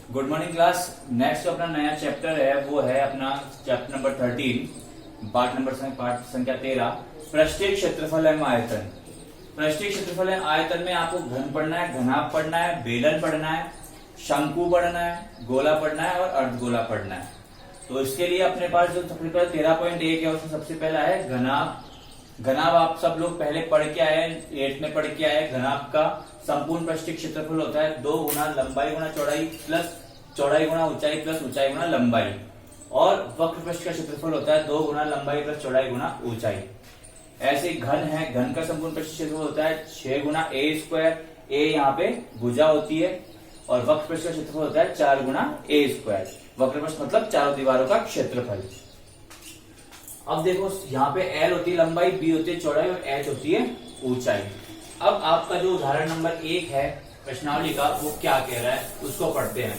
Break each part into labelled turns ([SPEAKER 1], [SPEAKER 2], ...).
[SPEAKER 1] Good morning class. Next जो अपना नया चैप्टर है वो है अपना चैप्टर नंबर 13, पाठ संख्या 13, पृष्ठीय क्षेत्रफल एवं आयतन। पृष्ठीय क्षेत्रफल एवं आयतन में आपको घन पढ़ना है, घनाभ पढ़ना है, बेलन पढ़ना है, शंकु पढ़ना है, गोला पढ़ना है और अर्धगोला पढ़ना है। तो इसके लिए अपने पास जो सबसे पहले 13.1 है उसमें सबसे पहला है घनाभ। घनाभ आप सब लोग पहले पढ़ के आए, 8 में पढ़ के आए। घनाभ का संपूर्ण पृष्ठीय क्षेत्रफल होता है 2 गुना लंबाई गुना चौड़ाई प्लस चौड़ाई गुना ऊंचाई प्लस ऊंचाई गुना लंबाई। और वक्र पृष्ठ का क्षेत्रफल होता है 2 गुना लंबाई प्लस चौड़ाई गुना ऊंचाई। ऐसे घन है, घन का संपूर्ण पृष्ठीय क्षेत्रफल होता है 6 गुना ए स्क्वायर। ए यहाँ पे भुजा होती है और वक्र पृष्ठ का क्षेत्रफल होता है 4 गुना ए स्क्वायर। वक्र पृष्ठ मतलब चारों दीवारों का क्षेत्रफल। अब देखो यहाँ पे एल होती है लंबाई, बी होती है चौड़ाई और एच होती है ऊंचाई। अब आपका जो उदाहरण नंबर 1 है प्रश्नावली का वो क्या कह रहा है उसको पढ़ते हैं।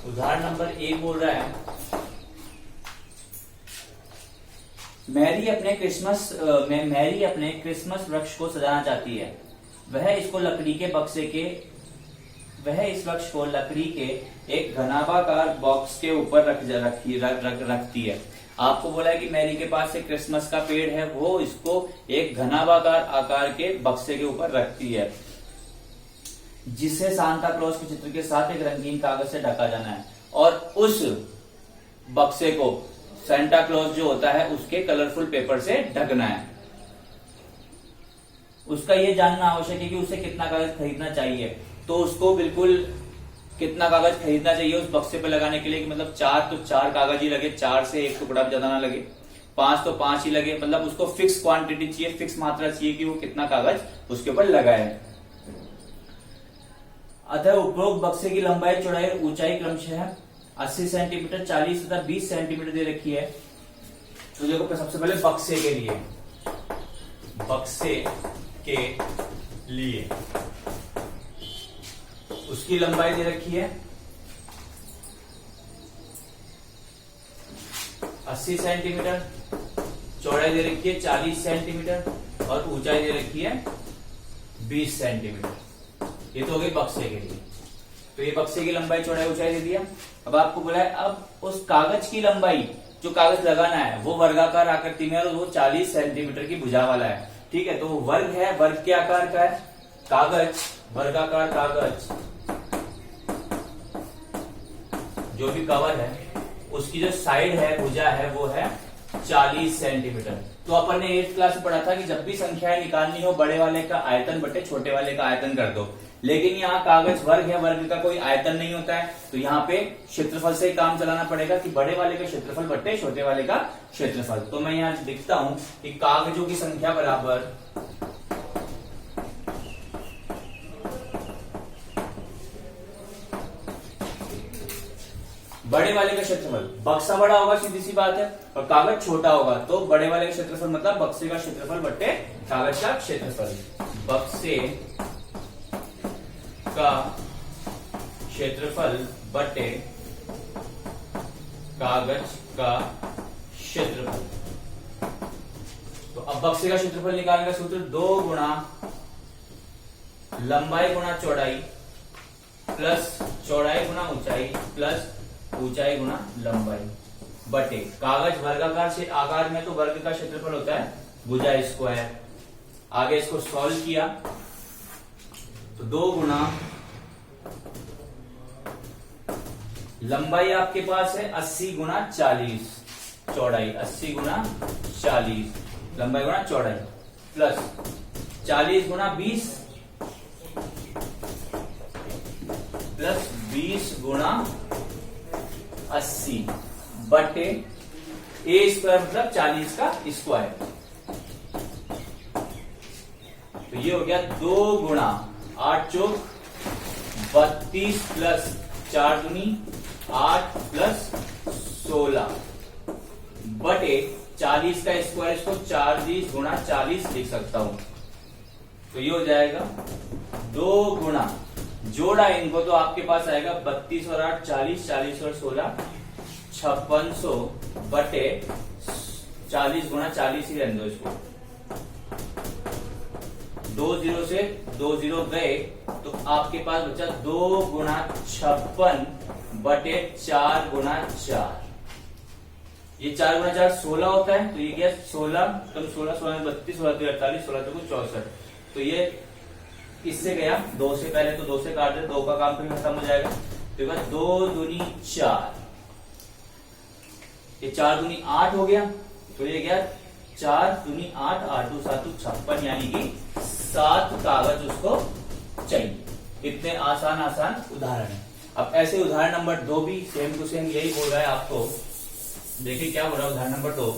[SPEAKER 1] उदाहरण नंबर 1 बोल रहा है मैरी अपने क्रिसमस वृक्ष को सजाना चाहती है। वह इस वृक्ष को लकड़ी के एक घनाभाकार बॉक्स के ऊपर रखती है। आपको बोला है कि मैरी के पास एक क्रिसमस का पेड़ है, वो इसको एक घनाभाकार आकार के बक्से के ऊपर रखती है जिसे सांता क्लॉज के चित्र के साथ एक रंगीन कागज से ढका जाना है। और उस बक्से को सेंटा क्लॉज जो होता है उसके कलरफुल पेपर से ढकना है। उसका ये जानना आवश्यक है कि उसे कितना कागज खरीदना चाहिए। तो उसको बिल्कुल कितना कागज खरीदना चाहिए उस बक्से पे लगाने के लिए कि मतलब 4 तो 4 कागज ही लगे, 4 से एक टुकड़ा ज्यादा ना लगे, 5 तो 5 ही लगे। मतलब उसको फिक्स क्वांटिटी चाहिए, फिक्स मात्रा चाहिए कि वो कितना कागज उसके ऊपर लगाए। अतः उपरोक्त बक्से की लंबाई चौड़ाई और ऊंचाई क्रमशः 80 सेंटीमीटर, 40 तथा 20 सेंटीमीटर दे रखी है। तो देखो सबसे पहले बक्से के लिए उसकी लंबाई दे रखी है 80 सेंटीमीटर, चौड़ाई दे रखी है 40 सेंटीमीटर और ऊंचाई दे रखी है 20 सेंटीमीटर। ये तो हो गई बक्से के लिए। तो ये बक्से की लंबाई चौड़ाई ऊंचाई दे दिया। अब आपको बोला है अब उस कागज की लंबाई, जो कागज लगाना है वो वर्गाकार आकृति में और वो 40 सेंटीमीटर की भुजा वाला है। ठीक है, तो वर्ग है, वर्ग के आकार का है कागज, वर्गाकार कागज जो भी कवर है उसकी जो साइड है, भुजा है, वो है 40 सेंटीमीटर। तो अपन ने 8th क्लास में पढ़ा था कि जब भी संख्याएं निकालनी हो बड़े वाले का आयतन बटे छोटे वाले का आयतन कर दो। लेकिन यहाँ कागज वर्ग है, वर्ग का कोई आयतन नहीं होता है, तो यहाँ पे क्षेत्रफल से ही काम चलाना पड़ेगा कि बड़े वाले का क्षेत्रफल बटे छोटे वाले का क्षेत्रफल। तो मैं यहाँ लिखता हूं कि कागजों की संख्या बराबर बड़े वाले का क्षेत्रफल। बक्सा बड़ा होगा सीधी सी बात है और कागज छोटा होगा, तो बड़े वाले का क्षेत्रफल मतलब बक्से का क्षेत्रफल बटे कागज का क्षेत्रफल। बक्से का क्षेत्रफल बटे कागज का क्षेत्रफल। तो अब बक्से का क्षेत्रफल निकालने का सूत्र 2 गुना लंबाई गुना चौड़ाई प्लस चौड़ाई गुना ऊंचाई प्लस ऊंचाई गुना लंबाई बटे कागज वर्गाकार से आकार में तो वर्ग का क्षेत्रफल होता है भुजा स्क्वायर। आगे इसको सॉल्व किया तो 2 गुना लंबाई आपके पास है 80 गुना 40, चौड़ाई 80 गुना 40, लंबाई गुना चौड़ाई प्लस 40 गुना 20 प्लस 20 गुना 80 बटे ए स्क्वायर मतलब 40 का स्क्वायर। तो ये हो गया 2 गुणा 8 चौक 32 प्लस 4 दूनी 8 प्लस 16 बटे 40 का स्क्वायर, इसको 40 गुणा 40 लिख सकता हूं। तो ये हो जाएगा 2 गुणा जोड़ा इनको तो आपके पास आएगा 32 और 8 40, 40 और 16 5600 बटे 40 गुना 40 ही रहने दो इसको। 2 0 से 2 0 गए तो आपके पास बचा 2 गुना 56 बटे 4 गुना 4। ये 4 गुना 4 16 होता है, तो ये क्या 16, तो 16 16 32, 16 48, 16 64। तो ये किससे गया, 2 से, पहले तो 2 से काट दे, 2 का काम फिर खत्म हो जाएगा। तो 2 दूनी 4, ये 4 दूनी 8 हो गया, तो ये गया 4 दूनी 8, 8 दू 7 56, यानी कि 7 कागज उसको चाहिए। कितने आसान आसान उदाहरण है। अब ऐसे उदाहरण नंबर 2 भी सेम टू सेम यही बोल रहा है आपको। देखिए क्या बोल रहा है उदाहरण नंबर 2।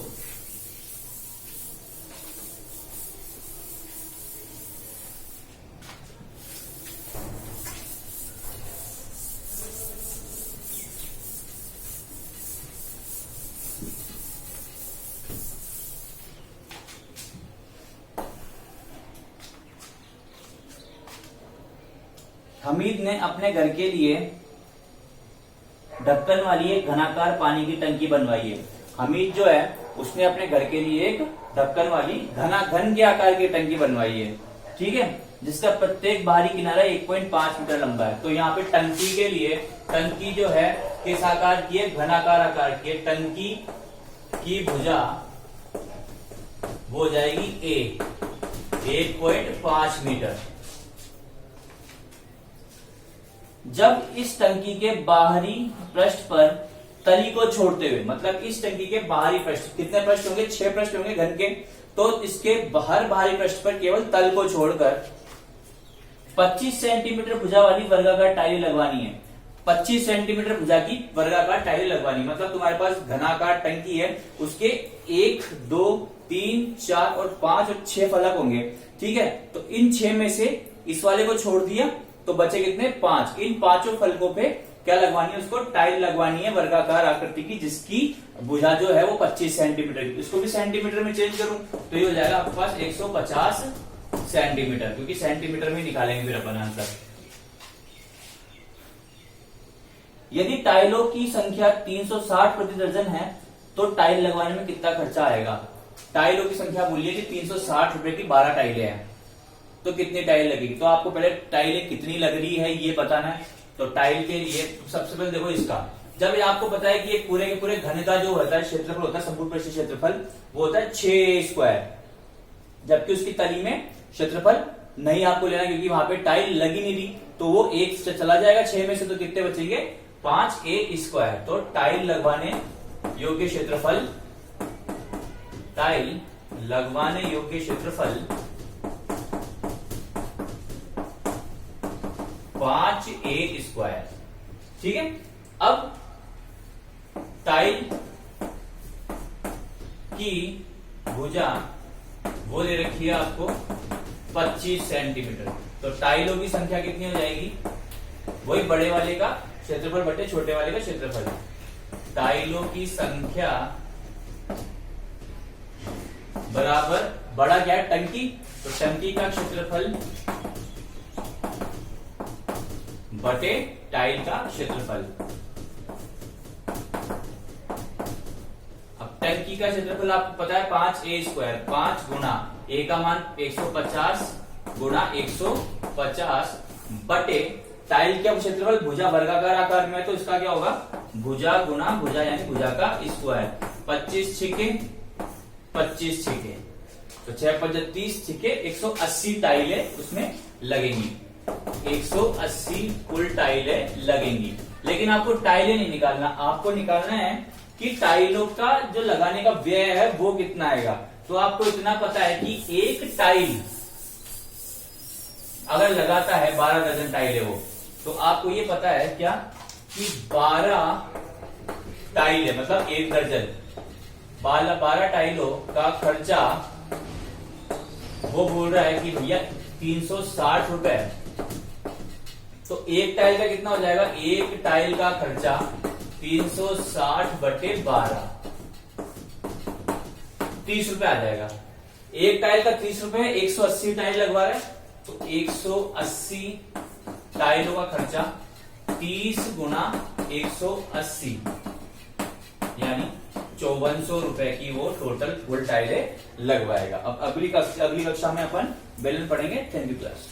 [SPEAKER 1] हमीद ने अपने घर के लिए ढक्कन वाली एक घनाकार पानी की टंकी बनवाई है। हमीद जो है उसने अपने घर के लिए एक ढक्कन वाली घन के आकार की टंकी बनवाई है, ठीक है, जिसका प्रत्येक बाहरी किनारा 1.5 मीटर लंबा है। तो यहाँ पे टंकी के लिए, टंकी जो है किस आकार की है, घनाकार आकार की है। टंकी की भुजा वो हो जाएगी 1.5 मीटर। जब इस टंकी के बाहरी पृष्ठ पर तली को छोड़ते हुए, मतलब इस टंकी के बाहरी पृष्ठ, कितने पृष्ठ होंगे, 6 पृष्ठ होंगे घन के, तो इसके बाहरी पृष्ठ पर केवल तल को छोड़कर 25 सेंटीमीटर भुजा वाली वर्गाकार टाइल लगवानी है। 25 सेंटीमीटर भुजा की वर्गाकार टाइल लगवानी, मतलब तुम्हारे पास घनाकार टंकी है, उसके 1 2 3 4 और 5 और 6 फलक होंगे, ठीक है। तो इन 6 में से इस वाले को छोड़ दिया तो बचे कितने, 5। इन 5 फलकों पे क्या लगवानी है, उसको टाइल लगवानी है वर्गाकार आकृति की, जिसकी भुजा जो है वो 25 सेंटीमीटर की। इसको भी सेंटीमीटर में चेंज करूं तो ये हो जाएगा आपके पास 150 सेंटीमीटर, क्योंकि सेंटीमीटर में निकालेंगे फिर अपन आंसर। यदि टाइलों की संख्या 360 प्रति दर्जन है तो टाइल लगवाने में कितना खर्चा आएगा। टाइलों की संख्या बोलिए कि 360 रुपए की 12 टाइलें हैं, तो कितनी टाइल लगेगी। तो आपको पहले टाइलें कितनी लग रही है ये बताना है। तो टाइल के लिए सबसे पहले देखो इसका, जब ये आपको पता है कि एक पूरे के पूरे घन का जो होता है क्षेत्रफल होता है, संपूर्ण पृष्ठ क्षेत्रफल वो होता है 6 स्क्वायर, जबकि उसकी तली में क्षेत्रफल नहीं आपको लेना, क्योंकि वहां पे टाइल लगी नहीं रही, तो वो 1 से चला जाएगा 6 में से, तो कितने बचेंगे, 5 स्क्वायर। तो टाइल लगवाने योग्य क्षेत्रफल, टाइल लगवाने योग्य क्षेत्रफल 5 स्क्वायर, ठीक है। अब टाइल की भुजा वो दे रखी है आपको 25 सेंटीमीटर, तो टाइलों की संख्या कितनी हो जाएगी, वही बड़े वाले का क्षेत्रफल बटे छोटे वाले का क्षेत्रफल। टाइलों की संख्या बराबर, बड़ा क्या है, टंकी, तो टंकी का क्षेत्रफल बटे टाइल का क्षेत्रफल। अब टंकी का क्षेत्रफल आपको पता है 5 स्क्वायर, 5 गुना ए का मान 150 गुना 150 बटे टाइल का क्षेत्रफल भुजा वर्गाकार आकार में, तो इसका क्या होगा, भुजा गुना भुजा, यानी भुजा का स्क्वायर। 25 छिके 25 छिके, तो 6 5 30 छिके, 180 टाइलें उसमें लगेंगी, 180 कुल टाइलें लगेंगी। लेकिन आपको टाइलें नहीं निकालना, आपको निकालना है कि टाइलों का जो लगाने का व्यय है वो कितना आएगा। तो आपको इतना पता है कि एक टाइल अगर लगाता है 12 दर्जन टाइल है वो, तो आपको ये पता है क्या कि 12 टाइल है, मतलब 1 दर्जन, 12 टाइलों का खर्चा वो बोल रहा है कि भैया 360 रुपए। तो एक टाइल का कितना हो जाएगा, एक टाइल का खर्चा 360 बटे 12, 30 रुपए आ जाएगा। एक टाइल का 30 रुपए है, 180 टाइल लगवा रहे हैं, तो 180 टाइलों का खर्चा 30 गुना 180, यानी 5400 रुपए की वो टोटल फुल टाइलें लगवाएगा। अब अगली कक्षा में अपन बेलन पढ़ेंगे। Thank you class.